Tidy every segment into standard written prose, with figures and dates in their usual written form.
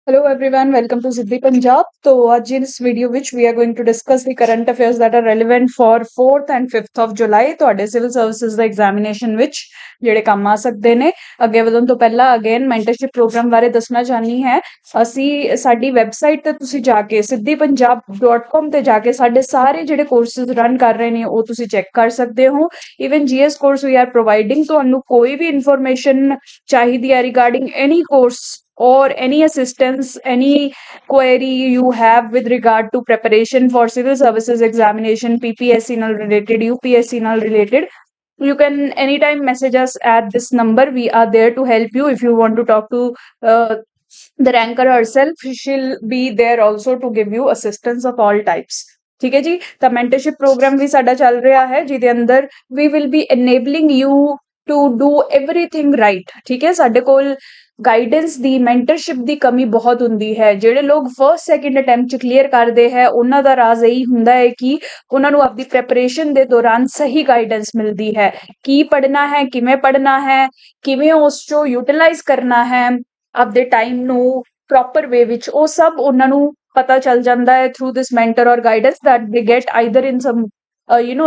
Hello everyone, welcome to Siddhi Punjab. तो आज इस वीडियो ਵਿੱਚ we are going to discuss the current affairs that are relevant for 4th and 5th of July ਤੁਹਾਡੇ civil services ਦਾ examination ਵਿੱਚ ਜਿਹੜੇ ਕੰਮ ਆ ਸਕਦੇ ਨੇ। ਅੱਗੇ ਵਧਣ ਤੋਂ ਪਹਿਲਾਂ ਅਗੇਨ ਮੈਂਟਰਸ਼ਿਪ ਪ੍ਰੋਗਰਾਮ ਬਾਰੇ ਦੱਸਣਾ ਚਾਹਨੀ ਹੈ। ਅਸੀਂ ਸਾਡੀ ਵੈਬਸਾਈਟ ਤੇ ਤੁਸੀਂ ਜਾ ਕੇ siddhipunjab.com ਤੇ ਜਾ ਕੇ ਸਾਡੇ ਸਾਰੇ ਜਿਹੜੇ ਕੋਰਸਿਸ ਰਨ ਕਰ ਰਹੇ ਨੇ ਉਹ ਤੁਸੀਂ ਚੈੱਕ ਕਰ ਸਕਦੇ ਹੋ। Even GS course we are providing, ਤੁਹਾਨੂੰ ਕੋਈ ਵੀ ਇਨਫੋਰਮੇਸ਼ਨ ਚਾਹੀਦੀ ਹੈ regarding any course or any assistance, any query you have with regard to preparation for civil services examination, PPSC null related, UPSC null related, you can anytime message us at this number. We are there to help you. If you want to talk to the ranker herself, she'll be there also to give you assistance of all types. ਠੀਕ ਹੈ ਜੀ। ਤਾਂ mentorship programme ਵੀ ਸਾਡਾ ਚੱਲ ਰਿਹਾ ਹੈ ਜਿਹਦੇ ਅੰਦਰ we will be enabling you to do everything right। ਠੀਕ ਹੈ, ਸਾਡੇ ਕੋਲ ਗਾਈਡੈਂਸ ਦੀ ਮੈਂਟਰਸ਼ਿਪ ਦੀ ਕਮੀ ਬਹੁਤ ਹੁੰਦੀ ਹੈ। ਜਿਹੜੇ ਲੋਕ ਫਰਸਟ ਸੈਕਿੰਡ ਅਟੈਂਪਟ ਚ ਕਲੀਅਰ ਕਰਦੇ ਹੈ ਉਹਨਾਂ ਦਾ ਰਾਜ਼ ਇਹੀ ਹੁੰਦਾ ਹੈ ਕਿ ਉਹਨਾਂ ਨੂੰ ਆਪਦੀ ਪ੍ਰੈਪਰੇਸ਼ਨ ਦੇ ਦੌਰਾਨ ਸਹੀ ਗਾਈਡੈਂਸ ਮਿਲਦੀ ਹੈ, ਕੀ ਪੜ੍ਹਨਾ ਹੈ, ਕਿਵੇਂ ਉਸ ਚੋਂ ਯੂਟਿਲਾਈਜ਼ ਕਰਨਾ ਹੈ ਆਪਦੇ ਟਾਈਮ ਨੂੰ ਪ੍ਰੋਪਰ ਵੇ ਵਿੱਚ, ਉਹ ਸਭ ਉਹਨਾਂ ਨੂੰ ਪਤਾ ਚੱਲ ਜਾਂਦਾ ਹੈ ਥਰੂ ਦਿਸ ਮੈਂਟਰ ਔਰ guidance that they get either in some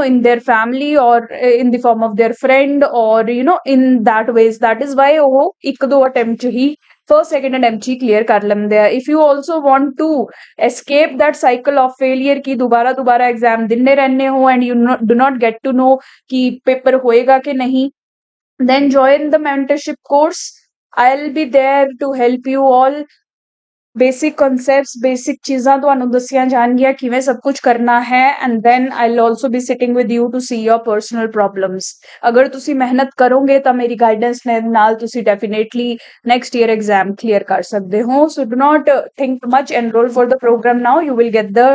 in their family or in the form of their friend or in that ways। that is why ਉਹ ਇੱਕ ਦੋ attempt 'ਚ ਹੀ first second attempt 'ਚ ਹੀ clear ਕਰ ਲੈਂਦੇ ਆ। if you also want to escape that cycle of failure ਕਿ ਦੁਬਾਰਾ exam ਦਿੰਦੇ ਰਹਿੰਦੇ ਹੋ and you do not get to know ਕਿ paper ਹੋਏਗਾ ਕਿ ਨਹੀਂ, then join the mentorship course। I'll be there to help you all। Basic concepts, basic ਚੀਜ਼ਾਂ ਤੁਹਾਨੂੰ ਦੱਸੀਆਂ ਜਾਣਗੀਆਂ ਕਿਵੇਂ ਸਭ ਕੁਝ ਕਰਨਾ ਹੈ and then I'll also be sitting with you to see your personal problems. ਅਗਰ ਤੁਸੀਂ ਮਿਹਨਤ ਕਰੋਗੇ ਤਾਂ ਮੇਰੀ ਗਾਈਡੈਂਸ ਨਾਲ ਤੁਸੀਂ definitely next year exam clear ਕਰ ਸਕਦੇ ਹੋ। So do not think much, enroll for the program now। you will get the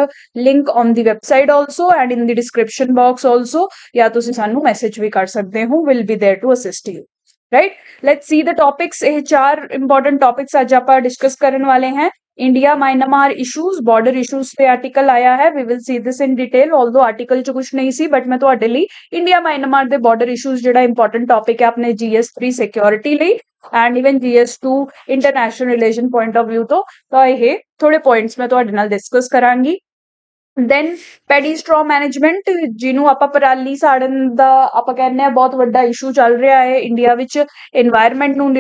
link on the website also and in the description box also। ਜਾਂ ਤੁਸੀਂ ਸਾਨੂੰ message ਵੀ ਕਰ ਸਕਦੇ ਹੋ, will be there to assist you। Right, let's see the topics. ਇਹ ਚਾਰ important topics ਅੱਜ ਆਪਾਂ ਡਿਸਕਸ ਕਰਨ ਵਾਲੇ हैं। India Myanmar issues, border issues पे आर्टिकल आया है। We will see this in detail, although article च कुछ नहीं सी बट मैं ਤੁਹਾਡੇ ਲਈ इंडिया म्यांमार ਦੇ बॉर्डर इशूज ਜਿਹੜਾ ਇੰਪੋਰਟੈਂਟ ਟੌਪਿਕ ਹੈ ਆਪਣੇ GS3 ਸਿਕਿਉਰਿਟੀ ਲਈ and even GS2 international relation point of View ਤੋਂ। ਤਾਂ ਇਹ ਥੋੜੇ ਪੁਆਇੰਟਸ ਮੈਂ ਤੁਹਾਡੇ ਨਾਲ ਡਿਸਕਸ ਕਰਾਂਗੀ। ਦੈਨ ਪੈਡੀ ਸਟ੍ਰॉ ਮੈਨੇਜਮੈਂਟ, ਜਿਹਨੂੰ ਆਪਾਂ ਪਰਾਲੀ ਸਾੜਨ ਦਾ ਆਪਾਂ ਕਹਿੰਦੇ ਆ ਬਹੁਤ ਵੱਡਾ ਇਸ਼ੂ ਚੱਲ ਰਿਹਾ ਹੈ ਇੰਡੀਆ ਵਿੱਚ এনवायरमेंट ਨੂੰ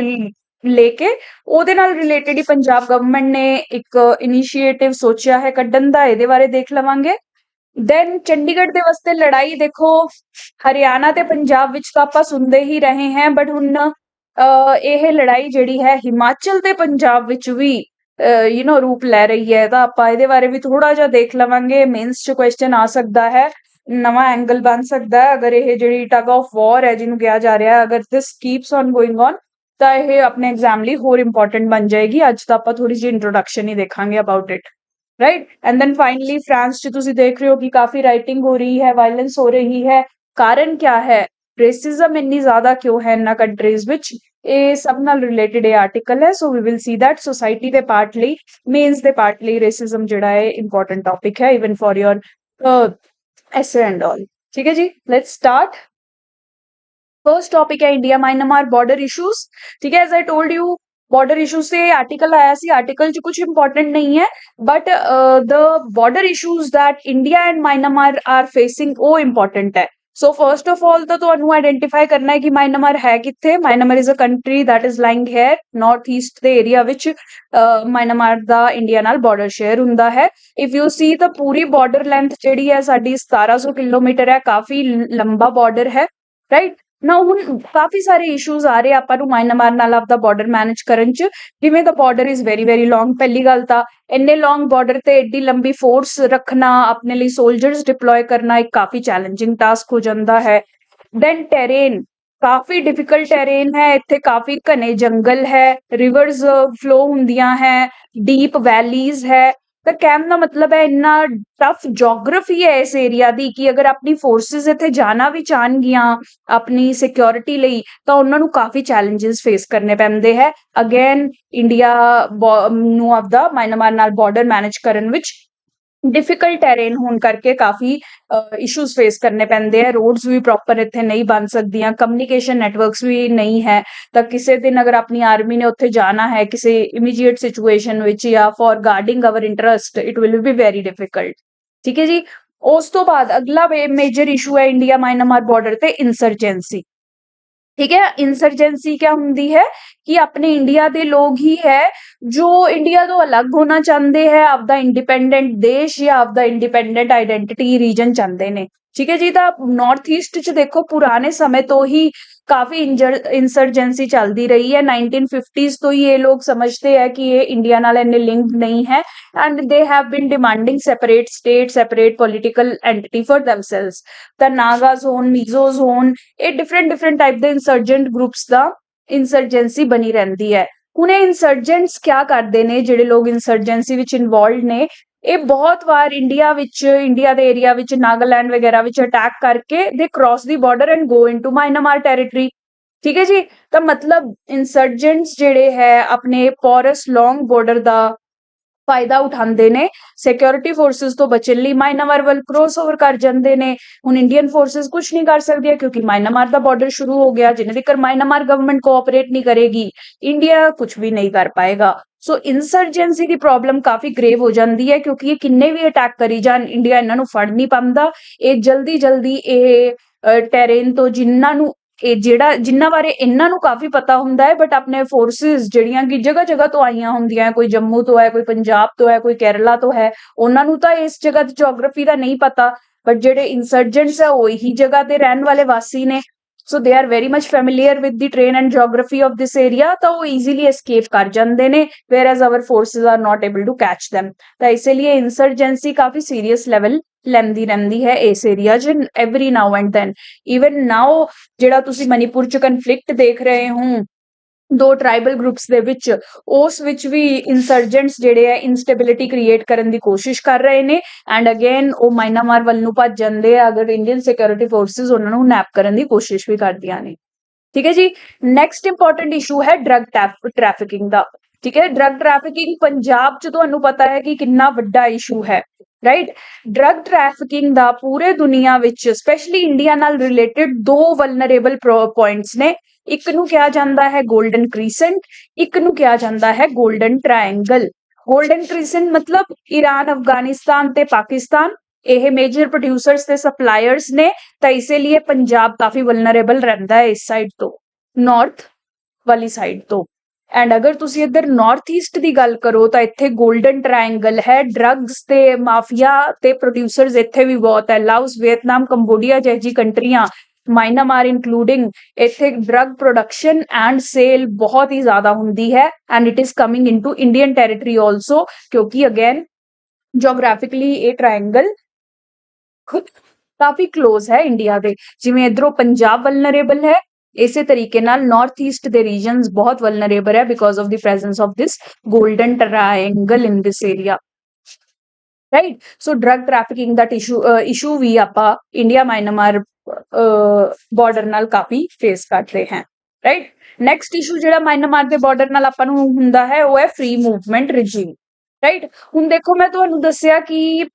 ਲੈ ਕੇ, ਉਹਦੇ ਨਾਲ ਰਿਲੇਟਡ ਹੀ ਪੰਜਾਬ ਗਵਰਨਮੈਂਟ ਨੇ ਇੱਕ ਇਨੀਸ਼ੀਏਟਿਵ ਸੋਚਿਆ ਹੈ ਕੱਢਣ ਦਾ, ਇਹਦੇ ਬਾਰੇ ਦੇਖ ਲਵਾਂਗੇ। ਦੈਨ ਚੰਡੀਗੜ੍ਹ ਦੇ ਵਾਸਤੇ ਲੜਾਈ, ਦੇਖੋ ਹਰਿਆਣਾ ਤੇ ਪੰਜਾਬ ਵਿੱਚ ਤਾਂ ਆਪਾਂ ਸੁਣਦੇ ਹੀ ਰਹੇ ਹਾਂ ਬਟ ਹੁਣ ਇਹ ਲੜਾਈ ਜਿਹੜੀ ਹੈ ਹਿਮਾਚਲ ਤੇ ਪੰਜਾਬ ਵਿੱਚ ਵੀ ਰੂਪ ਲੈ ਰਹੀ ਹੈ। ਤਾਂ ਆਪਾਂ ਇਹਦੇ ਬਾਰੇ ਵੀ ਥੋੜਾ ਜਿਹਾ ਦੇਖ ਲਵਾਂਗੇ। ਮੇਨਸ 'ਚ ਕੁਐਸਚਨ ਆ ਸਕਦਾ ਹੈ, ਨਵਾਂ ਐਂਗਲ ਬਣ ਸਕਦਾ ਹੈ ਅਗਰ ਇਹ ਜਿਹੜੀ ਟਗ ਆਫ ਵਾਰ ਹੈ ਜਿਹਨੂੰ ਕਿਹਾ ਜਾ ਰਿਹਾ ਹੈ, ਅਗਰ ਦਿਸ ਕੀਪਸ ਔਨ ਗੋਇੰਗ ਔਨ ਤਾਂ ਇਹ ਆਪਣੇ ਐਗਜ਼ਾਮ ਲਈ ਹੋਰ ਇੰਪੋਰਟੈਂਟ ਬਣ ਜਾਏਗੀ। ਅੱਜ ਤਾਂ ਆਪਾਂ ਥੋੜੀ ਜਿਹੀ ਇੰਟਰੋਡਕਸ਼ਨ ਹੀ ਦੇਖਾਂਗੇ about it, right. And then finally France 'ਚ ਤੁਸੀਂ ਦੇਖ ਰਹੇ ਹੋ ਕਿ ਕਾਫੀ ਰਾਈਟਿੰਗ ਹੋ ਰਹੀ ਹੈ, ਵਾਇਲੈਂਸ ਹੋ ਰਹੀ ਹੈ। ਕਾਰਨ ਕਿਆ ਹੈ, ਰੇਸਿਜ਼ਮ ਇੰਨੀ ਜ਼ਿਆਦਾ ਕਿਉਂ ਹੈ ਇਹਨਾਂ ਕੰਟਰੀਜ਼ ਵਿੱਚ, ਇਹ ਸਭ ਨਾਲ ਰਿਲੇਟਡ ਇਹ ਆਰਟੀਕਲ ਹੈ। So we will see that society ਦੇ ਪਾਰਟ ਲਈ, ਮੇਨਸ ਦੇ ਪਾਰਟ ਲਈ ਰੇਸਿਜ਼ਮ ਜਿਹੜਾ ਹੈ ਇੰਪੋਰਟੈਂਟ ਟੌਪਿਕ ਹੈ even for your essay and all. ਠੀਕ ਹੈ ਜੀ, ਲੈਟਸ ਸਟਾਰਟ। फर्स्ट टॉपिक है इंडिया म्यांमार बॉर्डर इश्यूज। ठीक है, as I told you border issues से आर्टिकल आया सी, आर्टिकल च कुछ इंपॉर्टेंट नहीं है but the border issues that India and Myanmar are facing वो इंपॉर्टेंट है। सो फर्स्ट ऑफ ऑल तो ਤੁਹਾਨੂੰ ਆਇਡੈਂਟੀਫਾਈ ਕਰਨਾ ਹੈ ਕਿ म्यांमार ਹੈ ਕਿੱਥੇ। Myanmar is a country that is lying here north east ਦੇ ਏਰੀਆ ਵਿੱਚ म्यांमार ਦਾ ਇੰਡੀਆ ਨਾਲ ਬਾਰਡਰ ਸ਼ੇਅਰ ਹੁੰਦਾ ਹੈ। ਇਫ ਯੂ ਸੀ ਤਾਂ ਪੂਰੀ ਬਾਰਡਰ ਲੈਂਥ ਜਿਹੜੀ ਹੈ ਸਾਡੀ 1700 ਕਿਲੋਮੀਟਰ ਹੈ, ਕਾਫੀ ਲੰਬਾ ਬਾਰਡਰ ਹੈ, ਰਾਈਟ ਨਾ। ਹੁਣ ਕਾਫੀ ਸਾਰੇ ਇਸ਼ੂਜ਼ ਆ ਰਹੇ ਆਪਾਂ ਨੂੰ म्यांमार ਨਾਲ ਆਪਦਾ ਬਾਰਡਰ ਮੈਨੇਜ ਕਰਨ ਚ, ਜਿਵੇਂ ਦਾ ਬਾਰਡਰ ਇਜ਼ ਵੈਰੀ ਲੌਂਗ। ਪਹਿਲੀ ਗੱਲ ਤਾਂ ਇੰਨੇ ਲੌਂਗ ਬਾਰਡਰ ਤੇ ਏਡੀ ਲੰਬੀ ਫੋਰਸ ਰੱਖਣਾ, ਆਪਣੇ ਲਈ ਸੋਲਜਰਸ ਡਿਪਲੋਏ ਕਰਨਾ ਇੱਕ ਕਾਫੀ ਚੈਲੰਜਿੰਗ ਟਾਸਕ ਹੋ ਜਾਂਦਾ ਹੈ। ਦੈਨ ਟੈਰੇਨ, ਕਾਫੀ ਡਿਫਿਕਲਟ ਟੈਰੇਨ ਹੈ ਇੱਥੇ, ਕਾਫੀ ਘਨੇ ਜੰਗਲ ਹੈ, ਰਿਵਰਸ ਫਲੋ ਹੁੰਦੀਆਂ ਹੈ, ਡੀਪ ਵੈਲੀਜ਼ ਹੈ। ਤਾਂ ਕਹਿਣ ਦਾ ਮਤਲਬ ਹੈ ਇੰਨਾ ਟਫ ਜੋਗ੍ਰਾਫੀ ਹੈ ਇਸ ਏਰੀਆ ਦੀ ਕਿ ਅਗਰ ਆਪਣੀ ਫੋਰਸਿਸ ਇੱਥੇ ਜਾਣਾ ਵੀ ਚਾਹਣਗੀਆਂ ਆਪਣੀ ਸਿਕਿਉਰਿਟੀ ਲਈ ਤਾਂ ਉਹਨਾਂ ਨੂੰ ਕਾਫੀ ਚੈਲੰਜਸ ਫੇਸ ਕਰਨੇ ਪੈਂਦੇ ਹੈ ਅਗੇਨ ਇੰਡੀਆ ਨੂੰ ਆਪਦਾ म्यांमार ਨਾਲ ਬਾਰਡਰ ਮੈਨੇਜ ਕਰਨ ਵਿੱਚ। ਡਿਫਿਕਲਟ ਟੈਰੇਨ ਹੋਣ ਕਰਕੇ ਕਾਫੀ ਇਸ਼ੂਜ਼ ਫੇਸ ਕਰਨੇ ਪੈਂਦੇ ਆ। ਰੋਡਸ ਵੀ ਪ੍ਰੋਪਰ ਇੱਥੇ ਨਹੀਂ ਬਣ ਸਕਦੀਆਂ, ਕਮਿਊਨੀਕੇਸ਼ਨ ਨੈਟਵਰਕਸ ਵੀ ਨਹੀਂ ਹੈ। ਤਾਂ ਕਿਸੇ ਦਿਨ ਅਗਰ ਆਪਣੀ ਆਰਮੀ ਨੇ ਉੱਥੇ ਜਾਣਾ ਹੈ ਕਿਸੇ ਇਮੀਡੀਏਟ ਸਿਚੁਏਸ਼ਨ ਵਿੱਚ ਜਾਂ for guarding our interest, it will be very difficult. ਠੀਕ ਹੈ ਜੀ। ਉਸ ਤੋਂ ਬਾਅਦ ਅਗਲਾ ਮੇਜਰ ਇਸ਼ੂ ਹੈ ਇੰਡੀਆ ਮਾਇਨਮਾਰ ਬਾਰਡਰ ਤੇ ਇੰਸਰਜੈਂਸੀ। ਠੀਕ ਹੈ, ਇੰਸਰਜੈਂਸੀ क्या ਹੁੰਦੀ ਹੈ ਕਿ ਆਪਣੇ ਇੰਡੀਆ ਦੇ ਲੋਕ ਹੀ ਹੈ ਜੋ ਇੰਡੀਆ ਤੋਂ ਅਲੱਗ ਹੋਣਾ ਚਾਹੁੰਦੇ ਹੈ, ਆਪਦਾ ਇੰਡੀਪੈਂਡੈਂਟ ਦੇਸ਼ ਜਾਂ ਆਪਦਾ ਇੰਡੀਪੈਂਡੈਂਟ ਆਈਡੈਂਟਿਟੀ ਰੀਜਨ ਚਾਹੁੰਦੇ ਨੇ। ਠੀਕ ਹੈ ਜੀ। ਤਾਂ ਨਾਰਥ ਈਸਟ ਚ ਦੇਖੋ ਪੁਰਾਣੇ ਸਮੇਂ ਤੋਂ ਹੀ ਕਾਫੀ ਇੰਸਰਜੈਂਸੀ ਚੱਲਦੀ ਰਹੀ ਹੈ। 1950s ਤੋਂ ਹੀ ਇਹ ਲੋਕ ਸਮਝਦੇ ਹੈ ਕਿ ਇਹ ਇੰਡੀਆ ਨਾਲ ਇੰਨੇ ਲਿੰਕਡ ਨਹੀਂ ਹੈ and they have been demanding separate state, separate political entity for themselves. ਤਾਂ ਨਾਗਾਜ਼ ਹੋਣ, ਮੀਜ਼ੋਜ਼ ਹੋਣ, ਇਹ ਡਿਫਰੈਂਟ ਟਾਈਪ ਦੇ ਇੰਸਰਜੈਂਟ ਗਰੁੱਪਸ ਦਾ ਇੰਸਰਜੈਂਸੀ ਬਣੀ ਰਹਿੰਦੀ ਹੈ। ਹੁਣ ਇਹ ਇੰਸਰਜੈਂਟਸ ਕਿਆ ਕਰਦੇ ਨੇ, ਜਿਹੜੇ ਲੋਕ ਇੰਸਰਜੈਂਸੀ ਵਿੱਚ ਇਨਵੋਲਵਡ ਨੇ, ਇਹ ਬਹੁਤ ਵਾਰ ਇੰਡੀਆ ਵਿੱਚ, ਇੰਡੀਆ ਦੇ ਏਰੀਆ ਵਿੱਚ, ਨਾਗਾਲੈਂਡ ਵਗੈਰਾ ਵਿੱਚ ਅਟੈਕ ਕਰਕੇ they cross the border and go into Myanmar territory. ਠੀਕ ਹੈ ਜੀ। ਤਾਂ ਮਤਲਬ ਇੰਸਰਜੈਂਟਸ ਜਿਹੜੇ ਹੈ ਆਪਣੇ ਪੋਰਸ ਲੌਂਗ ਬਾਰਡਰ ਦਾ ਫਾਇਦਾ ਉਠਾਉਂਦੇ ਨੇ, ਸਿਕਿਉਰਿਟੀ ਫੋਰਸਿਸ ਤੋਂ ਬਚਣ ਲਈ ਮਾਇਨਮਾਰ ਵੱਲ ਕ੍ਰੋਸ ਓਵਰ ਕਰ ਜਾਂਦੇ ਨੇ। ਹੁਣ ਇੰਡੀਅਨ ਫੋਰਸਿਸ ਕੁਝ ਨਹੀਂ ਕਰ ਸਕਦੀਆਂ ਕਿਉਂਕਿ ਮਾਇਨਮਾਰ ਦਾ ਬਾਰਡਰ ਸ਼ੁਰੂ ਹੋ ਗਿਆ। ਜਿੰਨੇ ਤੱਕ ਮਾਇਨਮਾਰ ਗਵਰਨਮੈਂਟ ਕੋਆਪਰੇਟ ਨਹੀਂ ਕਰੇਗੀ, ਇੰਡੀਆ ਕੁਝ ਵੀ ਨਹੀਂ ਕਰ ਪਾਏਗਾ। ਸੋ ਇੰਸਰਜੈਂਸੀ ਦੀ ਪ੍ਰੋਬਲਮ ਕਾਫੀ ਗ੍ਰੇਵ ਹੋ ਜਾਂਦੀ ਹੈ ਕਿਉਂਕਿ ਇਹ ਕਿੰਨੇ ਵੀ ਅਟੈਕ ਕਰੀ ਜਾਣ, ਇੰਡੀਆ ਇਹਨਾਂ ਨੂੰ ਫੜ ਨਹੀਂ ਪਾਉਂਦਾ। ਇਹ ਜਲਦੀ ਇਹ ਟੈਰੇਨ ਤੋਂ ਜਿਨ੍ਹਾਂ ਬਾਰੇ ਇਹਨਾਂ ਨੂੰ ਕਾਫੀ ਪਤਾ ਹੁੰਦਾ ਹੈ, ਬਟ ਆਪਣੇ ਫੋਰਸਿਸ ਜਿਹੜੀਆਂ ਕਿ ਜਗ੍ਹਾ ਤੋਂ ਆਈਆਂ ਹੁੰਦੀਆਂ, ਕੋਈ ਜੰਮੂ ਤੋਂ ਹੈ, ਕੋਈ ਪੰਜਾਬ ਤੋਂ ਹੈ, ਕੋਈ ਕੇਰਲਾ ਤੋਂ ਹੈ, ਉਹਨਾਂ ਨੂੰ ਤਾਂ ਇਸ ਜਗ੍ਹਾ ਦੀ ਜੀਓਗ੍ਰਾਫੀ ਦਾ ਨਹੀਂ ਪਤਾ। ਬਟ ਜਿਹੜੇ ਇੰਸਰਜੈਂਟਸ ਹੈ ਉਹ ਇਹੀ ਜਗ੍ਹਾ ਦੇ ਰਹਿਣ ਵਾਲੇ ਵਾਸੀ ਨੇ, so they are very much familiar with the terrain and geography of this area. ਤਾਂ ਉਹ ਈਜ਼ੀਲੀ ਐਸਕੇਪ ਕਰ ਜਾਂਦੇ ਨੇ, where as our forces are not able to catch them। ਤਾਂ ਇਸੇ ਲਈ ਇੰਸਰਜੈਂਸੀ ਕਾਫੀ ਸੀਰੀਅਸ ਲੈਵਲ ਲੈਂਦੀ ਰਹਿੰਦੀ ਹੈ ਇਸ ਏਰੀਆ 'ਚ every now and then. Even now ਜਿਹੜਾ ਤੁਸੀਂ ਮਨੀਪੁਰ 'ਚ ਕਨਫਲਿਕਟ ਦੇਖ ਰਹੇ ਹੋ ਦੋ ਟ੍ਰਾਈਬਲ ਗਰੁੱਪਸ ਦੇ ਵਿੱਚ, ਉਸ ਵਿੱਚ ਵੀ ਇੰਸਰਜੈਂਟਸ ਜਿਹੜੇ ਹੈ ਇਨਸਟੇਬਿਲਿਟੀ ਕ੍ਰੀਏਟ ਕਰਨ ਦੀ ਕੋਸ਼ਿਸ਼ ਕਰ ਰਹੇ ਨੇ ਐਂਡ ਅਗੇਨ ਉਹ ਮਾਇਨਮਾਰ ਵੱਲ ਨੂੰ ਭੱਜ ਜਾਂਦੇ ਆ ਅਗਰ ਇੰਡੀਅਨ ਸਿਕਿਉਰਿਟੀ ਫੋਰਸਿਸ ਉਹਨਾਂ ਨੂੰ ਨੈਪ ਕਰਨ ਦੀ ਕੋਸ਼ਿਸ਼ ਵੀ ਕਰਦੀਆਂ ਨੇ। ਠੀਕ ਹੈ ਜੀ। ਨੈਕਸਟ ਇੰਪੋਰਟੈਂਟ ਇਸ਼ੂ ਹੈ ਡਰਗ ਟ੍ਰੈਫਿਕਿੰਗ ਦਾ। ਠੀਕ ਹੈ, ਡਰਗ ਟ੍ਰੈਫਿਕਿੰਗ ਪੰਜਾਬ 'ਚ ਤੁਹਾਨੂੰ ਪਤਾ ਹੈ ਕਿ ਕਿੰਨਾ ਵੱਡਾ ਇਸ਼ੂ ਹੈ, ਰਾਈਟ। ਡਰਗ ਟ੍ਰੈਫਿਕਿੰਗ ਦਾ ਪੂਰੇ ਦੁਨੀਆ ਵਿੱਚ ਸਪੈਸ਼ਲੀ ਇੰਡੀਆ ਨਾਲ ਰਿਲੇਟਡ ਦੋ ਵਲਨਰੇਬਲ ਪੁਆਇੰਟਸ ਨੇ। ਇੱਕ ਨੂੰ ਕਿਹਾ ਜਾਂਦਾ ਹੈ 골ਡਨ ਕ੍ਰੀਸੈਂਟ, ਇੱਕ ਨੂੰ ਕਿਹਾ ਜਾਂਦਾ ਹੈ 골ਡਨ ਟ੍ਰਾਇੰਗਲ। 골ਡਨ ਕ੍ਰੀਸੈਂਟ ਮਤਲਬ ਈਰਾਨ, ਅਫਗਾਨਿਸਤਾਨ ਤੇ ਪਾਕਿਸਤਾਨ, ਇਹ ਮੇਜਰ ਪ੍ਰੋਡਿਊਸਰਸ ਤੇ ਸਪਲਾਇਰਸ ਨੇ। ਤਾਂ ਇਸੇ ਲਈ ਪੰਜਾਬ ਕਾਫੀ ਵਲਨਰੇਬਲ ਰਹਿੰਦਾ ਹੈ ਇਸ ਸਾਈਡ ਤੋਂ, ਨਾਰਥ ਵਾਲੀ ਸਾਈਡ ਤੋਂ। ਐਂਡ ਅਗਰ ਤੁਸੀਂ ਇੱਧਰ ਨਾਰਥ ਈਸਟ ਦੀ ਗੱਲ ਕਰੋ ਤਾਂ ਇੱਥੇ 골ਡਨ ਟ੍ਰਾਇੰਗਲ ਹੈ। ਡਰੱਗਸ ਤੇ ਮਾਫੀਆ ਤੇ ਪ੍ਰੋਡਿਊਸਰਸ ਇੱਥੇ ਵੀ ਬਹੁਤ ਹੈ। ਲਾਓਸ, ਵੀਅਤਨਾਮ, ਕੰਬੋਡੀਆ ਜਿਹੀ ਕੰਟਰੀਆਂ, ਮਾਇਨਮਾਰ ਇਨਕਲੂਡਿੰਗ, ਇੱਥੇ ਡਰਗ ਪ੍ਰੋਡਕਸ਼ਨ ਐਂਡ ਸੇਲ ਬਹੁਤ ਹੀ ਜ਼ਿਆਦਾ ਹੁੰਦੀ ਹੈ and it is coming into Indian territory also ਕਿਉਂਕਿ ਅਗੇਨ ਜੀਓਗ੍ਰਾਫਿਕਲੀ ਇਹ ਟ੍ਰਾਇੰਗਲ ਕਾਫੀ ਕਲੋਜ਼ ਹੈ ਇੰਡੀਆ ਦੇ। ਜਿਵੇਂ ਇਧਰੋਂ ਪੰਜਾਬ ਵਲਨਰੇਬਲ ਹੈ, ਇਸੇ ਤਰੀਕੇ ਨਾਲ ਨਾਰਥ ਈਸਟ ਦੇ ਰੀਜਨਸ ਬਹੁਤ ਵਲਨਰੇਬਲ ਹੈ because of the presence of this golden triangle in this area, right. So drug trafficking ਦਾ ਇਸ਼ੂ ਵੀ ਆਪਾਂ ਇੰਡੀਆ ਮਾਇਨਮਾਰ ਬਾਰਡਰ ਨਾਲ ਕਾਫੀ ਫੇਸ ਕਰਦੇ ਹਾਂ, ਰਾਈਟ। ਨੈਕਸਟ ਇਸ਼ੂ ਜਿਹੜਾ ਮਾਇਨਮਾਰ ਦੇ ਬਾਰਡਰ ਨਾਲ ਆਪਾਂ ਨੂੰ ਹੁੰਦਾ ਹੈ ਉਹ ਹੈ ਫ੍ਰੀ ਮੂਵਮੈਂਟ ਰਿਜੀਮ, ਰਾਈਟ। ਹੁਣ ਦੇਖੋ ਮੈਂ ਤੁਹਾਨੂੰ ਦੱਸਿਆ ਕਿ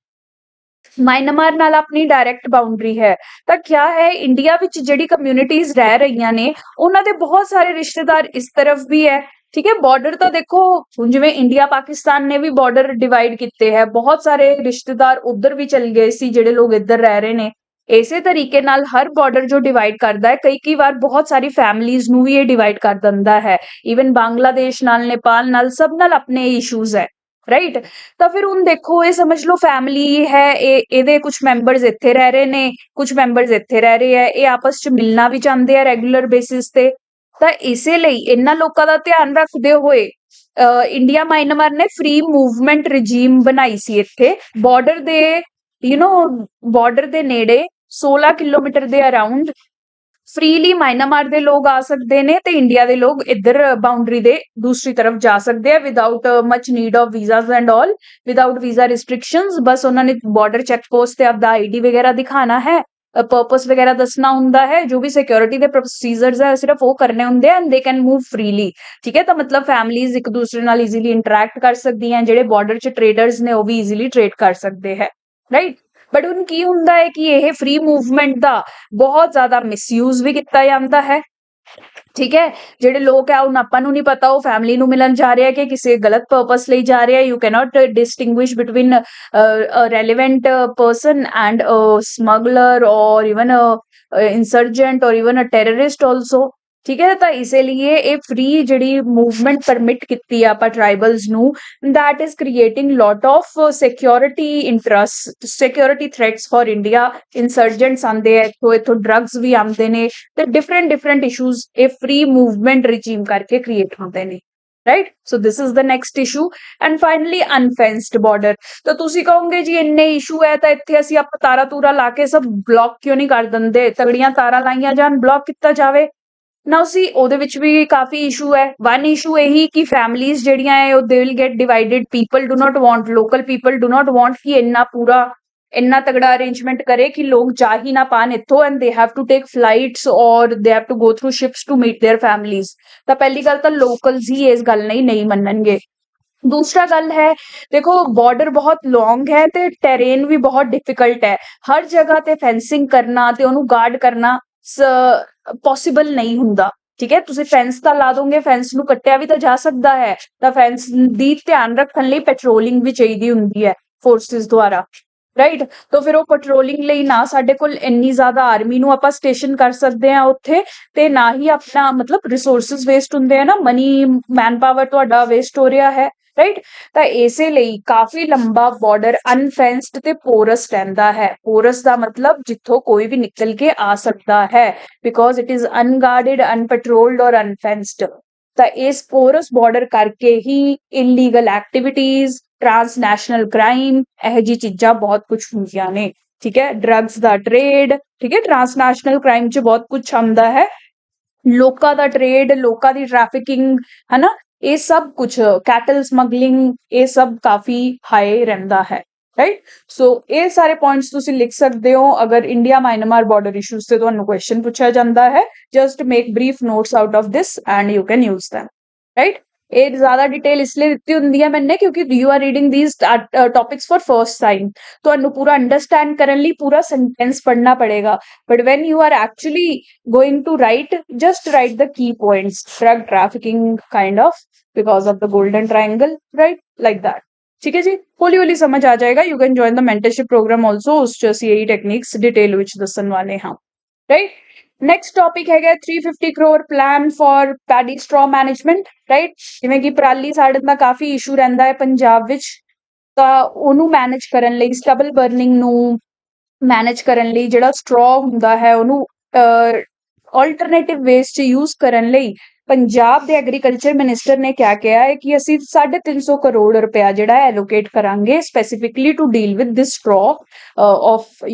ਮਾਇਨਮਾਰ ਨਾਲ ਆਪਣੀ ਡਾਇਰੈਕਟ ਬਾਉਂਡਰੀ ਹੈ, ਤਾਂ ਕਿਆ ਹੈ ਇੰਡੀਆ ਵਿੱਚ ਜਿਹੜੀ ਕਮਿਊਨਿਟੀਜ਼ ਰਹਿ ਰਹੀਆਂ ਨੇ ਉਹਨਾਂ ਦੇ ਬਹੁਤ ਸਾਰੇ ਰਿਸ਼ਤੇਦਾਰ ਇਸ ਤਰਫ ਵੀ ਹੈ। ਠੀਕ ਹੈ, ਬਾਰਡਰ ਤਾਂ ਦੇਖੋ ਹੁਣ ਜਿਵੇਂ ਇੰਡੀਆ ਪਾਕਿਸਤਾਨ ਨੇ ਵੀ ਬਾਰਡਰ ਡਿਵਾਈਡ ਕੀਤੇ ਹੈ, ਬਹੁਤ ਸਾਰੇ ਰਿਸ਼ਤੇਦਾਰ ਉਧਰ ਵੀ ਚਲ ਗਏ ਸੀ ਜਿਹੜੇ ਲੋਕ ਇੱਧਰ ਰਹਿ ਰਹੇ ਨੇ। ਇਸੇ ਤਰੀਕੇ ਨਾਲ ਹਰ ਬਾਰਡਰ ਜੋ ਡਿਵਾਈਡ ਕਰਦਾ ਹੈ ਕਈ ਵਾਰ ਬਹੁਤ ਸਾਰੀ ਫੈਮਲੀਜ਼ ਨੂੰ ਵੀ ਇਹ ਡਿਵਾਈਡ ਕਰ ਦਿੰਦਾ ਹੈ। ਈਵਨ ਬੰਗਲਾਦੇਸ਼ ਨਾਲ, ਨੇਪਾਲ ਨਾਲ, ਸਭ ਨਾਲ ਆਪਣੇ ਇਸ਼ੂਜ਼ ਹੈ, ਰਾਈਟ। ਤਾਂ ਫਿਰ ਹੁਣ ਦੇਖੋ ਇਹ ਸਮਝ ਲਓ ਫੈਮਿਲੀ ਹੈ, ਇਹਦੇ ਕੁਝ ਮੈਂਬਰਸ ਇੱਥੇ ਰਹਿ ਰਹੇ ਨੇ, ਕੁਝ ਮੈਂਬਰਸ ਇੱਥੇ ਰਹਿ ਰਹੇ ਆ, ਇਹ ਆਪਸ 'ਚ ਮਿਲਣਾ ਵੀ ਚਾਹੁੰਦੇ ਆ ਰੈਗੂਲਰ ਬੇਸਿਸ ਤੇ। ਤਾਂ ਇਸੇ ਲਈ ਇਹਨਾਂ ਲੋਕਾਂ ਦਾ ਧਿਆਨ ਰੱਖਦੇ ਹੋਏ ਇੰਡੀਆ ਮਾਇਨਮਾਰ ਨੇ ਫ੍ਰੀ ਮੂਵਮੈਂਟ ਰਿਜੀਮ ਬਣਾਈ ਸੀ ਇੱਥੇ ਬਾਰਡਰ ਦੇ, ਬਾਰਡਰ ਦੇ ਨੇੜੇ 16 ਕਿਲੋਮੀਟਰ ਦੇ ਅਰਾਊਂਡ ਫ੍ਰੀਲੀ ਮਾਇਨਮਾਰ ਦੇ ਲੋਕ ਆ ਸਕਦੇ ਨੇ ਤੇ ਇੰਡੀਆ ਦੇ ਲੋਕ ਇੱਧਰ ਬਾਉਂਡਰੀ ਦੇ ਦੂਸਰੀ ਤਰਫ ਜਾ ਸਕਦੇ ਆ without much need of visas and all, without visa restrictions. ਬਸ ਉਹਨਾਂ ਨੇ ਬਾਰਡਰ ਚੈੱਕ ਪੋਸਟ ਤੇ ਆਪਦਾ ਆਈਡੀ ਵਗੈਰਾ ਦਿਖਾਣਾ ਹੈ पर्पस वगैरह दसना हुंदा है, जो भी सिक्योरिटी दे प्रोसीजर्स है सिर्फ वो करने हुंदे and they can move freely. ठीक है, तो मतलब फैमिलीज एक दूसरे नाल ईजीली इंटरैक्ट कर सकदी हैं, ਜਿਹੜੇ ਬਾਰਡਰ 'ਚ ਟ੍ਰੇਡਰਸ ਨੇ ਉਹ ਵੀ ਈਜ਼ੀਲੀ ਟ੍ਰੇਡ ਕਰ ਸਕਦੇ ਹੈ, ਰਾਈਟ। ਬਟ ਹੁਣ ਕੀ ਹੁੰਦਾ ਹੈ ਕਿ ਇਹ ਫ੍ਰੀ ਮੂਵਮੈਂਟ ਦਾ ਬਹੁਤ ਜ਼ਿਆਦਾ ਮਿਸਯੂਜ਼ ਵੀ ਕੀਤਾ ਜਾਂਦਾ ਹੈ। ਠੀਕ ਹੈ, ਜਿਹੜੇ ਲੋਕ ਹੈ ਹੁਣ ਆਪਾਂ ਨੂੰ ਨਹੀਂ ਪਤਾ ਉਹ ਫੈਮਿਲੀ ਨੂੰ ਮਿਲਣ ਜਾ ਰਿਹਾ ਕਿ ਕਿਸੇ ਗਲਤ ਪਰਪਸ ਲਈ ਜਾ ਰਿਹਾ। You cannot distinguish between a relevant person and a smuggler or even a insurgent or even a terrorist also। ਠੀਕ ਹੈ, ਤਾਂ ਇਸੇ ਲਈ ਇਹ ਫ੍ਰੀ ਜਿਹੜੀ ਮੂਵਮੈਂਟ ਪਰਮਿਟ ਕੀਤੀ ਆ ਆਪਾਂ ਟ੍ਰਾਈਬਲਸ ਨੂੰ, that is creating lot of security interest, security threats for India। insurgents ਆਉਂਦੇ ਆ ਇੱਥੋਂ ਡਰੱਗਸ ਵੀ ਆਉਂਦੇ ਨੇ ਤੇ different issues ਇਹ free movement regime ਕਰਕੇ create ਹੁੰਦੇ ਨੇ, right। so this is the next issue and finally unfenced border। ਤਾਂ ਤੁਸੀਂ ਕਹੋਗੇ ਜੀ ਇੰਨੇ ਇਸ਼ੂ ਹੈ ਤਾਂ ਇੱਥੇ ਅਸੀਂ ਆਪਾਂ ਤਾਰਾ ਤੂਰਾ ਲਾ ਕੇ ਸਭ ਬਲੌਕ ਕਿਉਂ ਨਹੀਂ ਕਰ ਦਿੰਦੇ, ਤਗੜੀਆਂ ਤਾਰਾਂ ਲਾਈਆਂ ਜਾਣ, ਬਲੌਕ ਕੀਤਾ ਜਾਵੇ। ਨਾਓ ਸੀ ਉਹਦੇ ਵਿੱਚ ਵੀ ਕਾਫੀ ਇਸ਼ੂ ਹੈ। ਵਨ ਇਸ਼ੂ ਇਹੀ ਕਿ ਫੈਮਲੀਜ਼ ਜਿਹੜੀਆਂ ਹੈ ਉਹ they will get divided. People do not want, local people do not want ਕਿ ਇੰਨਾ ਤਗੜਾ ਅਰੇਂਜਮੈਂਟ ਕਰੇ ਕਿ ਲੋਕ ਜਾ ਹੀ ਨਾ ਪਾਣ ਇੱਥੋਂ and they have to take flights or they have to go through ships to meet their families. ਤਾਂ ਪਹਿਲੀ ਗੱਲ ਤਾਂ ਲੋਕਲਸ ਹੀ ਇਸ ਗੱਲ ਨਹੀਂ ਮੰਨਣਗੇ। ਦੂਸਰਾ ਗੱਲ ਹੈ, ਦੇਖੋ ਬਾਰਡਰ ਬਹੁਤ ਲੌਂਗ ਹੈ ਤੇ ਟੈਰੇਨ ਵੀ ਬਹੁਤ ਡਿਫਿਕਲਟ ਹੈ। ਹਰ ਜਗ੍ਹਾ ਤੇ ਫੈਂਸਿੰਗ ਕਰਨਾ ਤੇ ਉਹਨੂੰ ਗਾਰਡ ਕਰਨਾ ਪੋਸੀਬਲ ਨਹੀਂ ਹੁੰਦਾ। ਠੀਕ ਹੈ, ਤੁਸੀਂ ਫੈਂਸ ਤਾਂ ਲਾ ਦੋਗੇ, ਫੈਂਸ ਨੂੰ ਕੱਟਿਆ ਵੀ ਤਾਂ ਜਾ ਸਕਦਾ ਹੈ, ਤਾਂ ਫੈਂਸ ਦੀ ਧਿਆਨ ਰੱਖਣ ਲਈ ਪੈਟਰੋਲਿੰਗ ਵੀ ਚਾਹੀਦੀ ਹੁੰਦੀ ਹੈ ਫੋਰਸਿਸ ਦੁਆਰਾ, ਰਾਈਟ। ਤਾਂ ਫਿਰ ਉਹ ਪੈਟਰੋਲਿੰਗ ਲਈ ਨਾ ਸਾਡੇ ਕੋਲ ਇੰਨੀ ਜ਼ਿਆਦਾ ਆਰਮੀ ਨੂੰ ਆਪਾਂ ਸਟੇਸ਼ਨ ਕਰ ਸਕਦੇ ਹਾਂ ਉੱਥੇ, ਤੇ ਨਾ ਹੀ ਆਪਣਾ ਮਤਲਬ ਰਿਸੋਰਸਿਸ ਵੇਸਟ ਹੁੰਦੇ ਆ ਨਾ, ਮਨੀ ਮੈਨ ਪਾਵਰ ਤੁਹਾਡਾ ਵੇਸਟ ਹੋ ਰਿਹਾ ਹੈ, ਰਾਈਟ। ਤਾਂ ਇਸੇ ਲਈ ਕਾਫੀ ਲੰਬਾ ਬਾਰਡਰ ਅਨਫੈਂਸਡ ਤੇ ਪੋਰਸ ਰਹਿੰਦਾ ਹੈ। ਪੋਰਸ ਦਾ ਮਤਲਬ ਜਿੱਥੋਂ ਕੋਈ ਵੀ ਨਿਕਲ ਕੇ ਆ ਸਕਦਾ ਹੈ, ਬਿਕੋਜ਼ ਇਟ ਇਜ਼ ਅਨਗਾਰਡਡ, ਅਨਪੈਟਰੋਲਡ ਔਰ ਅਨਫੈਂਸਡ। ਤਾਂ ਇਸ ਪੋਰਸ ਬਾਰਡਰ ਕਰਕੇ ਹੀ ਇਲੀਗਲ ਐਕਟੀਵਿਟੀਜ਼, ਟ੍ਰਾਂਸਨੈਸ਼ਨਲ ਕ੍ਰਾਈਮ, ਇਹੋ ਜਿਹੀ ਚੀਜ਼ਾਂ ਬਹੁਤ ਕੁਝ ਹੁੰਦੀਆਂ ਨੇ। ਠੀਕ ਹੈ, ਡਰੱਗਸ ਦਾ ਟ੍ਰੇਡ, ਠੀਕ ਹੈ, ਟ੍ਰਾਂਸਨੈਸ਼ਨਲ ਕ੍ਰਾਈਮ 'ਚ ਬਹੁਤ ਕੁਝ ਆਉਂਦਾ ਹੈ। ਲੋਕਾਂ ਦਾ ਟ੍ਰੇਡ, ਲੋਕਾਂ ਦੀ ਟ੍ਰੈਫਿਕਿੰਗ, ਹਨਾ, ਇਹ ਸਭ ਕੁਝ, ਕੈਟਲ ਸਮਗਲਿੰਗ, ਇਹ ਸਭ ਕਾਫੀ ਹਾਈ ਰਹਿੰਦਾ ਹੈ, ਰਾਈਟ। ਸੋ ਇਹ ਸਾਰੇ ਪੁਆਇੰਟਸ ਤੁਸੀਂ ਲਿਖ ਸਕਦੇ ਹੋ ਅਗਰ ਇੰਡੀਆ ਮਾਇਨਮਾਰ ਬਾਰਡਰ ਇਸ਼ੂਜ਼ ਤੇ ਤੁਹਾਨੂੰ ਕੁਐਸਚਨ ਪੁੱਛਿਆ ਜਾਂਦਾ ਹੈ। Just make brief notes out of this and you can use them, right. ਇਹ ਜ਼ਿਆਦਾ ਡਿਟੇਲ ਇਸ ਲਈ ਦਿੱਤੀ ਹੁੰਦੀ ਹੈ ਮੈਨੇ ਕਿਉਂਕਿ you are reading these topics for first time. ਤੁਹਾਨੂੰ ਪੂਰਾ ਅੰਡਰਸਟੈਂਡ ਕਰਨ ਲਈ ਪੂਰਾ ਸੈਂਟੈਂਸ ਪੜ੍ਹਨਾ ਪੜੇਗਾ, but when you are actually going to write, just write the key points, drug trafficking kind of, because of the golden triangle, right, like that। ठीक है जी, ਹੌਲੀ ਸਮਝ ਆ ਜਾਏਗਾ। you can join the mentorship program also, ਉਸ 'ਚ ਅਸੀਂ ਇਹੀ ਟੈਕਨੀਕਸ ਡਿਟੇਲ ਵਿੱਚ ਦੱਸਣ ਵਾਲੇ ਹਾਂ, right। ਨੈਕਸਟ ਟੌਪਿਕ ਹੈਗਾ 350 crore plan for paddy straw management, right. ਜਿਵੇਂ ਕਿ ਪਰਾਲੀ ਸਾੜਨ ਦਾ ਕਾਫੀ ਇਸ਼ੂ ਰਹਿੰਦਾ ਹੈ ਪੰਜਾਬ ਵਿੱਚ, ਤਾਂ ਉਹਨੂੰ ਮੈਨੇਜ ਕਰਨ ਲਈ, ਸਟਬਲ ਬਰਨਿੰਗ ਨੂੰ ਮੈਨੇਜ ਕਰਨ ਲਈ, ਜਿਹੜਾ ਸਟ੍ਰॉ ਹੁੰਦਾ ਹੈ ਉਹਨੂੰ ਆਲਟਰਨੇਟਿਵ ਵੇਜ਼ 'ਚ ਯੂਜ਼ ਕਰਨ ਲਈ ਪੰਜਾਬ ਦੇ ਐਗਰੀਕਲਚਰ ਮਿਨਿਸਟਰ ਨੇ ਕਿਹਾ ਹੈ ਕਿ ਅਸੀਂ 350 ਕਰੋੜ ਰੁਪਇਆ ਜਿਹੜਾ ਹੈ ਐਲੋਕੇਟ ਕਰਾਂਗੇ specifically to deal with this straw of